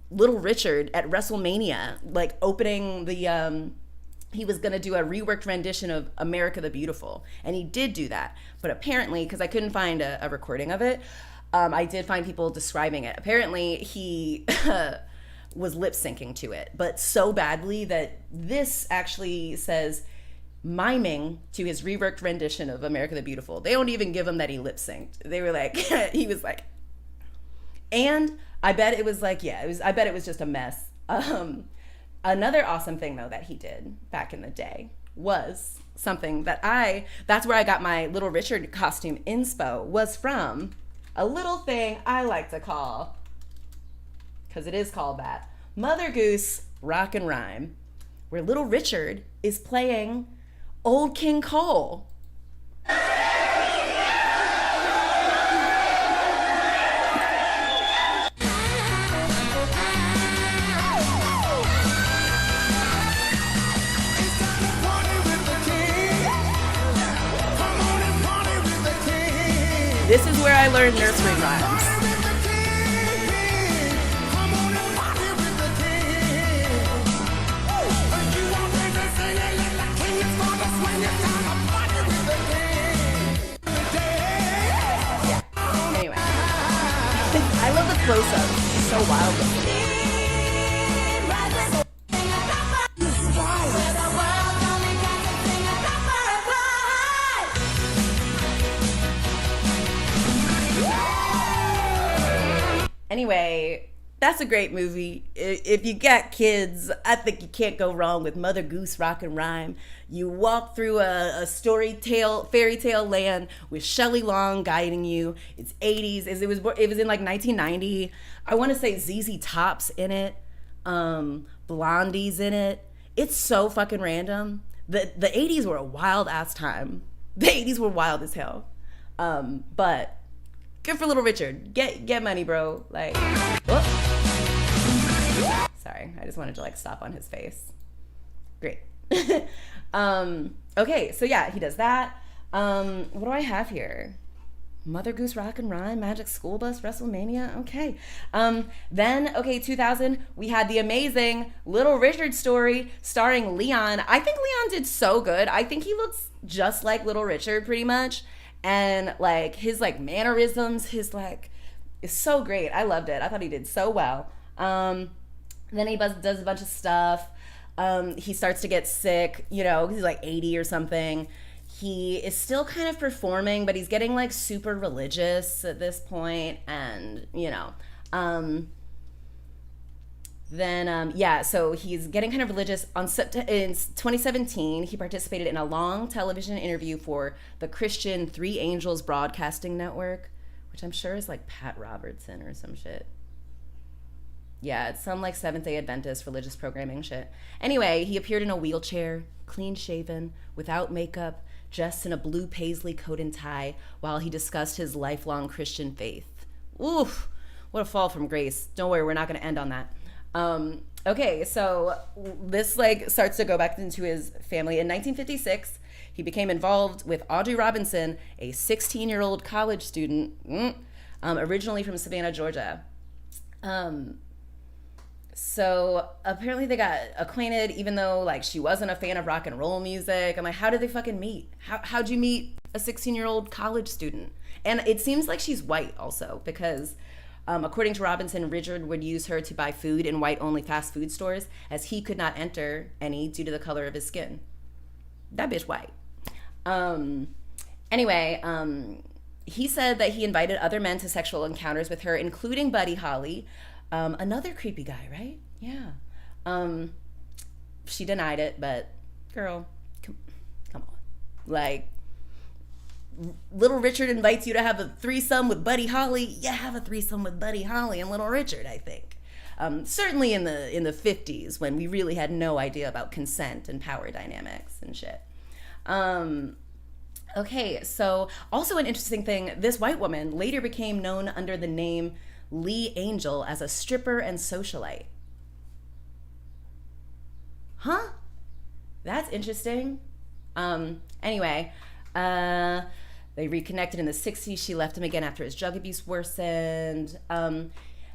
Little Richard at WrestleMania, opening the, he was going to do a reworked rendition of America the Beautiful. And he did do that. But apparently, because I couldn't find a recording of it, I did find people describing it. Apparently, he was lip syncing to it, but so badly that this actually says miming to his reworked rendition of America the Beautiful. They don't even give him that he lip synced. They were like, he was like, and I bet it was I bet it was just a mess. Another awesome thing though that he did back in the day was something that's where I got my Little Richard costume inspo, was from a little thing I like to call, because it is called that, Mother Goose Rock and Rhyme, where Little Richard is playing Old King Cole. This is where I learned nursery rhymes. Anyway, I love the close-ups. It's so wild looking. Anyway, that's a great movie. If you got kids, I think you can't go wrong with Mother Goose Rock and Rhyme. You walk through a fairy tale land with Shelley Long guiding you. It's 80s. It was in 1990. I want to say ZZ Top's in it. Blondie's in it. It's so fucking random. The 80s were a wild ass time. The 80s were wild as hell. But good for Little Richard. Get money, bro. Sorry, I just wanted to stop on his face. Great. Okay, so yeah, he does that. What do I have here? Mother Goose Rock and Rhyme, Magic School Bus, WrestleMania. Okay. Then 2000, we had the amazing Little Richard story starring Leon. I think Leon did so good. I think he looks just like Little Richard pretty much. And his mannerisms, is so great. I loved it. I thought he did so well. Then he does a bunch of stuff. He starts to get sick, he's 80 or something. He is still kind of performing, but he's getting super religious at this point. And, so he's getting kind of religious. In 2017, he participated in a long television interview for the Christian Three Angels Broadcasting Network, which I'm sure is Pat Robertson or some shit. Yeah, it's some Seventh-day Adventist religious programming shit. Anyway, he appeared in a wheelchair, clean-shaven, without makeup, dressed in a blue paisley coat and tie, while he discussed his lifelong Christian faith. Oof, what a fall from grace. Don't worry, we're not going to end on that. Okay, so this starts to go back into his family. In 1956, he became involved with Audrey Robinson, a 16-year-old college student, originally from Savannah, Georgia. So apparently they got acquainted, even though like she wasn't a fan of rock and roll music. I'm like, how did they fucking meet? How'd you meet a 16-year-old college student? And it seems like she's white also, because according to Robinson, Richard would use her to buy food in white-only fast food stores, as he could not enter any due to the color of his skin. That bitch white. Anyway, he said that he invited other men to sexual encounters with her, including Buddy Holly, another creepy guy, right? Yeah. She denied it, but girl, come on. Like, Little Richard invites you to have a threesome with Buddy Holly. Yeah, have a threesome with Buddy Holly and Little Richard, I think. Certainly in the 50s, when we really had no idea about consent and power dynamics and shit. Okay, so also an interesting thing, this white woman later became known under the name Lee Angel as a stripper and socialite. Huh? That's interesting. Anyway, they reconnected in the 60s. She left him again after his drug abuse worsened.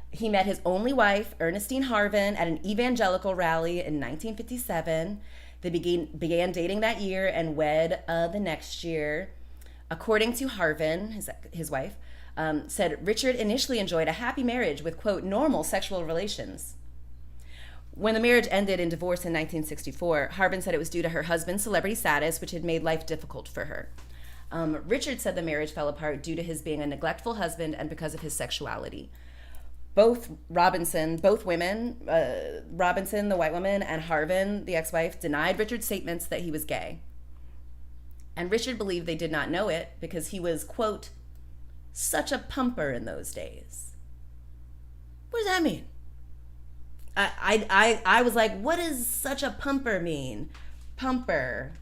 He met his only wife, Ernestine Harvin, at an evangelical rally in 1957. They began dating that year and wed the next year. According to Harvin, his wife, said Richard initially enjoyed a happy marriage with, quote, normal sexual relations. When the marriage ended in divorce in 1964, Harvin said it was due to her husband's celebrity status, which had made life difficult for her. Richard said the marriage fell apart due to his being a neglectful husband and because of his sexuality. Both women, Robinson, the white woman, and Harvin, the ex-wife, denied Richard's statements that he was gay. And Richard believed they did not know it because he was, quote, such a pumper in those days. What does that mean? I was like, what does such a pumper mean? Pumper,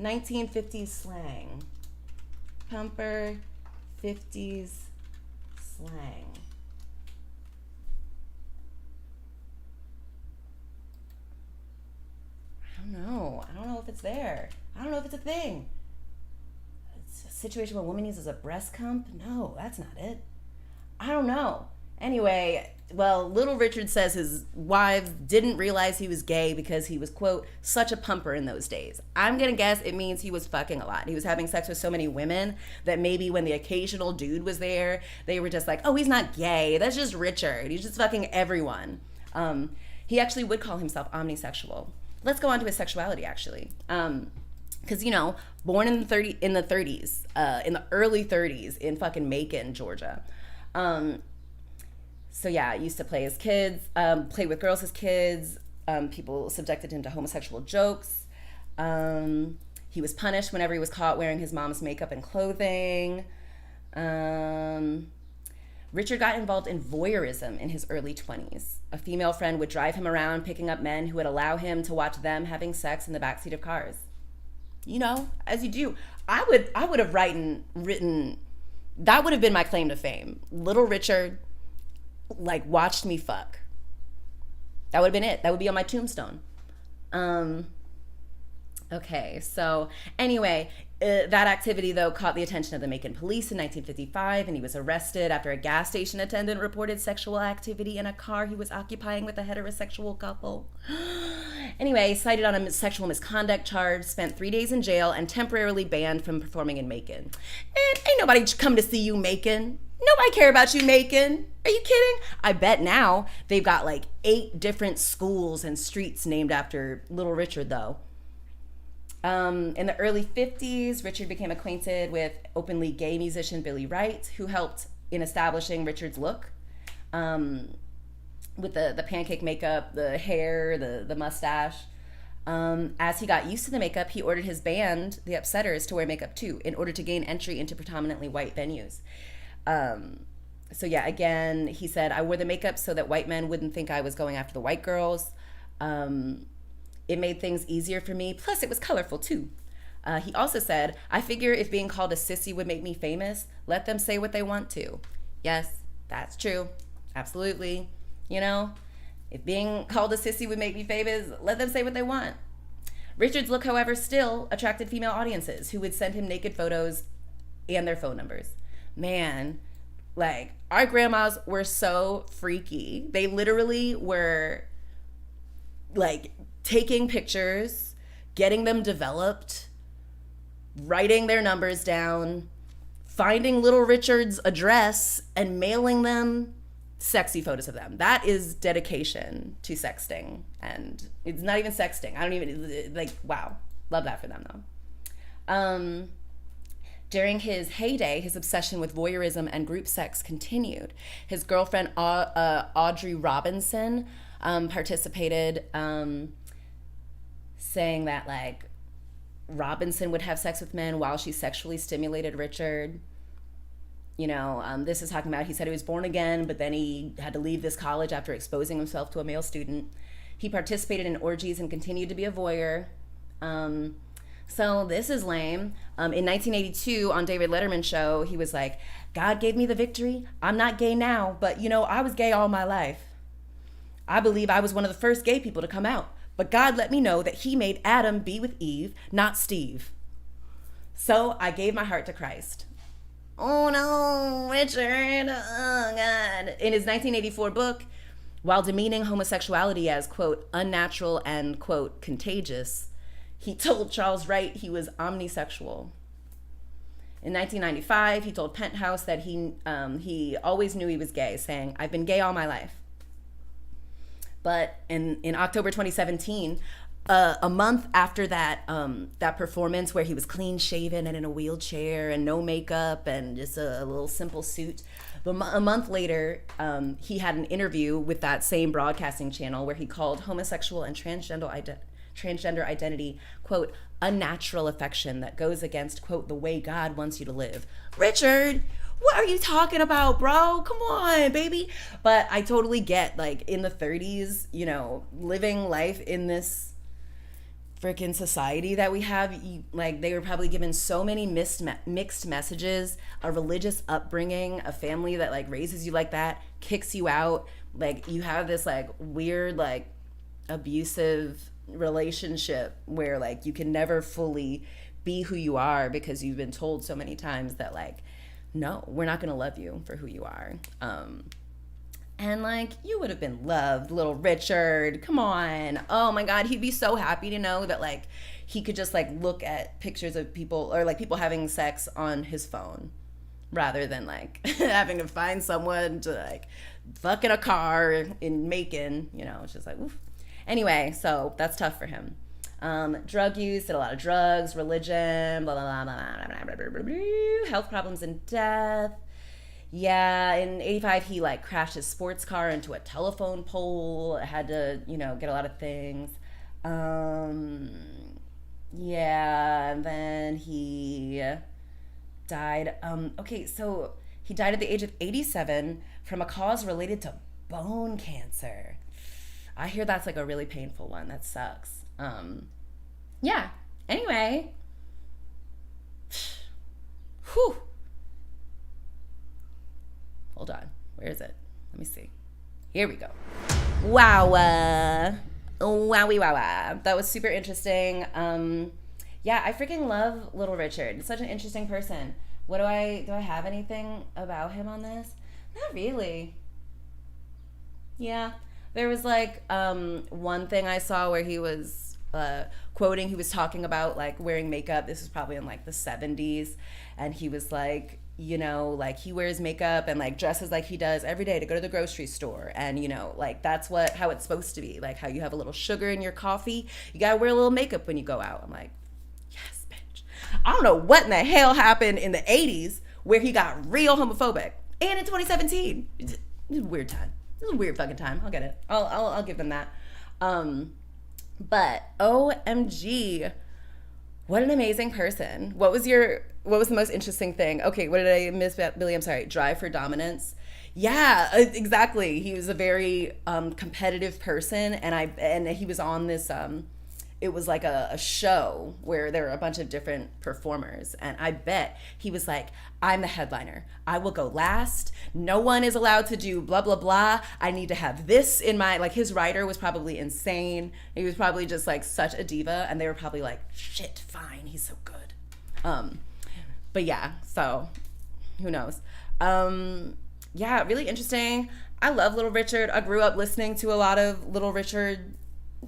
1950s slang. Pumper, 50s slang. I don't know if it's there. I don't know if it's a thing. It's a situation where a woman uses a breast pump? No, that's not it. I don't know. Anyway, well, Little Richard says his wives didn't realize he was gay because he was, quote, such a pumper in those days. I'm gonna guess it means he was fucking a lot. He was having sex with so many women that maybe when the occasional dude was there, they were just like, oh, he's not gay. That's just Richard. He's just fucking everyone. He actually would call himself omnisexual. Let's go on to his sexuality, actually. Because, born in the 30s, in the early 30s in fucking Macon, Georgia. So yeah, used to play as kids, play with girls as kids. People subjected him to homosexual jokes. He was punished whenever he was caught wearing his mom's makeup and clothing. Richard got involved in voyeurism in his early 20s. A female friend would drive him around picking up men who would allow him to watch them having sex in the backseat of cars. As you do. I would have written, that would have been my claim to fame. Little Richard, watched me fuck. That would have been it. That would be on my tombstone. Okay, so anyway, that activity, though, caught the attention of the Macon police in 1955, and he was arrested after a gas station attendant reported sexual activity in a car he was occupying with a heterosexual couple. Anyway, cited on a sexual misconduct charge, spent 3 days in jail, and temporarily banned from performing in Macon. And ain't nobody come to see you, Macon. Nobody care about you, Macon. Are you kidding? I bet now they've got 8 different schools and streets named after Little Richard, though. In the early 50s, Richard became acquainted with openly gay musician Billy Wright, who helped in establishing Richard's look. With the pancake makeup, the hair, the mustache. As he got used to the makeup, he ordered his band, the Upsetters, to wear makeup too, in order to gain entry into predominantly white venues. So yeah, again, he said, I wore the makeup so that white men wouldn't think I was going after the white girls. It made things easier for me. Plus, it was colorful, too. He also said, I figure if being called a sissy would make me famous, let them say what they want to. Yes, that's true. Absolutely. If being called a sissy would make me famous, let them say what they want. Richard's look, however, still attracted female audiences who would send him naked photos and their phone numbers. Man, our grandmas were so freaky. They literally were like taking pictures, getting them developed, writing their numbers down, finding Little Richard's address and mailing them sexy photos of them. That is dedication to sexting. And it's not even sexting. I don't even, like, wow. Love that for them, though. During his heyday, his obsession with voyeurism and group sex continued. His girlfriend, Audrey Robinson, participated, saying that, like, Robinson would have sex with men while she sexually stimulated Richard. You know, this is talking about, he said he was born again, but then he had to leave this college after exposing himself to a male student. He participated in orgies and continued to be a voyeur. So this is lame. In 1982, on David Letterman's show, he was like, God gave me the victory. I'm not gay now, but, you know, I was gay all my life. I believe I was one of the first gay people to come out. But God let me know that he made Adam be with Eve, not Steve. So I gave my heart to Christ. Oh no, Richard, oh God. In his 1984 book, while demeaning homosexuality as, quote, unnatural and, quote, contagious, he told Charles Wright he was omnisexual. In 1995, he told Penthouse that he always knew he was gay, saying, I've been gay all my life. But in October 2017, a month after that that performance where he was clean shaven and in a wheelchair and no makeup and just a little simple suit, a month later, he had an interview with that same broadcasting channel where he called homosexual and transgender identity, quote, unnatural affection that goes against, quote, the way God wants you to live. Richard, what are you talking about, bro? Come on, baby. But I totally get, like, in the 30s, you know, living life in this freaking society that we have, like, they were probably given so many mixed messages, a religious upbringing, a family that, like, raises you like that, kicks you out, like, you have this, like, weird, like, abusive relationship where, like, you can never fully be who you are because you've been told so many times that, like, no, we're not gonna love you for who you are. And, like, you would have been loved, little Richard. Come on. Oh my God, he'd be so happy to know that, like, he could just, like, look at pictures of people, or, like, people having sex on his phone rather than, like, having to find someone to, like, fuck in a car in Macon. You know, it's just like, oof. Anyway, so that's tough for him. Drug use, did a lot of drugs, religion, blah, blah, blah, blah, blah, blah, blah, blah, blah, health problems and death. Yeah, in 85, he, like, crashed his sports car into a telephone pole, had to, you know, get a lot of things. Yeah, and then he died. Okay, so he died at the age of 87 from a cause related to bone cancer. I hear that's, like, a really painful one. That sucks. Yeah. Anyway. Whew. Hold on. Where is it? Let me see. Here we go. Wow. Wowie wow. That was super interesting. Yeah, I freaking love Little Richard. He's such an interesting person. Do I have anything about him on this? Not really. Yeah. There was, like, one thing I saw where he was quoting, he was talking about, like, wearing makeup. This was probably in, like, the 70s. And he was like, you know, like, he wears makeup and, like, dresses like he does every day to go to the grocery store. And, you know, like, that's how it's supposed to be. Like, how you have a little sugar in your coffee. You gotta wear a little makeup when you go out. I'm like, yes, bitch. I don't know what in the hell happened in the 80s where he got real homophobic. And in 2017. It's a weird time. It was a weird fucking time. I'll get it. I'll give them that. But OMG, what an amazing person. What was the most interesting thing? Okay, what did I miss, Billy? I'm sorry. Drive for dominance. Yeah, exactly. He was a very competitive person, and he was on this. It was like a show where there were a bunch of different performers. And I bet he was like, I'm the headliner. I will go last. No one is allowed to do blah, blah, blah. I need to have this in my, like, his writer was probably insane. He was probably just, like, such a diva. And they were probably like, shit, fine. He's so good. But yeah, so who knows? Yeah, really interesting. I love Little Richard. I grew up listening to a lot of Little Richard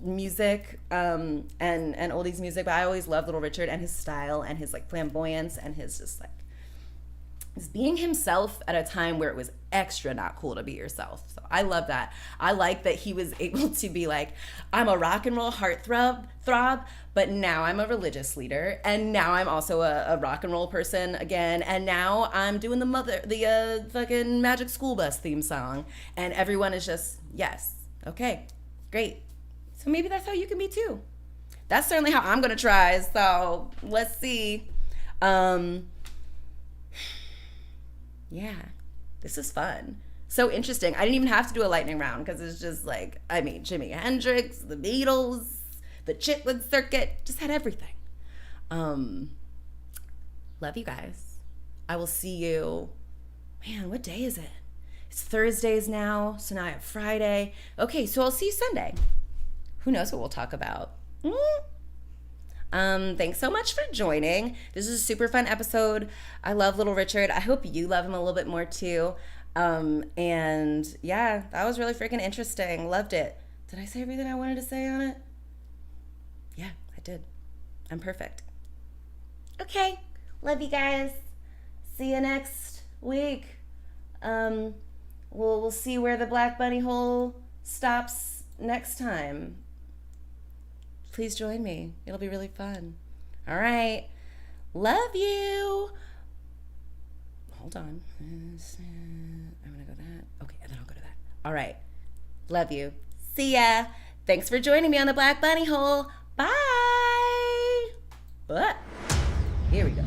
music and oldies music, but I always loved Little Richard and his style and his like flamboyance and his just like is being himself at a time where it was extra not cool to be yourself. So I love that. I like that he was able to be like, I'm a rock and roll heartthrob, but now I'm a religious leader, and now I'm also a rock and roll person again, and now I'm doing the fucking Magic School Bus theme song, and everyone is just, yes, okay, great. So maybe that's how you can be too. That's certainly how I'm gonna try, so let's see. Yeah, this is fun. So interesting. I didn't even have to do a lightning round because it's just like, I mean, Jimi Hendrix, the Beatles, the Chitlin Circuit, just had everything. Love you guys. I will see you. Man, what day is it? It's Thursdays now, so now I have Friday. Okay, so I'll see you Sunday. Who knows what we'll talk about? Thanks so much for joining. This is a super fun episode. I love Little Richard. I hope you love him a little bit more too. And yeah, that was really freaking interesting. Loved it. Did I say everything I wanted to say on it? Yeah, I did. I'm perfect. Okay. Love you guys. See you next week. We'll see where the Black Bunny hole stops next time. Please join me. It'll be really fun. All right. Love you. Hold on. I'm going to go that. Okay, and then I'll go to that. All right. Love you. See ya. Thanks for joining me on the Black Bunny hole. Bye. Here we go.